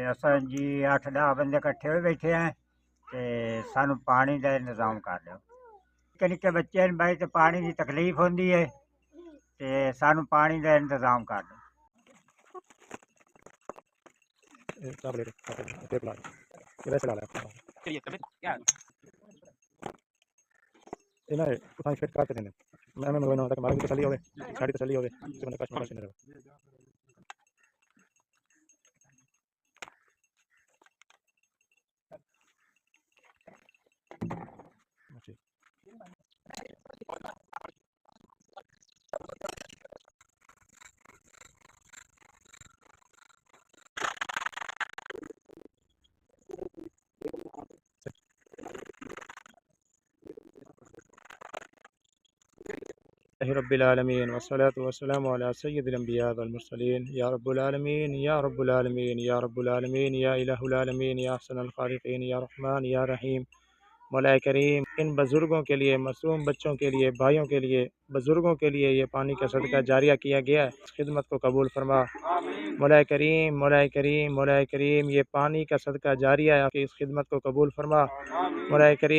असां जी 8-10 बंदे इकट्ठे होए बैठे हैं ते सानू पानी का इंतजाम कर दो। निक्के निक्के बच्चे न भाई, तो पानी की तकलीफ होंदी है ते सानू पानी का इंतजाम कर दो। रब्बिल आलमीन वस्सलातु वस्सलामु अला सय्यिदिल अंबिया वल मुरसलीन या रब्बुल आलमीन या रब्बुल आलमीन या रब्बुल आलमीन या इलाहुल आलमीन या अहसनल खालिकीन या रहमान या रहीम। मौला करीम, इन बुज़ुर्गों के लिए, मासूम बच्चों के लिए, भाइयों के लिए, बुज़ुर्गों के लिए ये पानी का सदका जारिया किया गया है, इस खिदमत को कबूल फरमा। मौला करीम, मौला करीम, मौला करीम, ये पानी का सदका जारिया है, आपकी इस खिदमत को कबूल फरमा। मौला करीम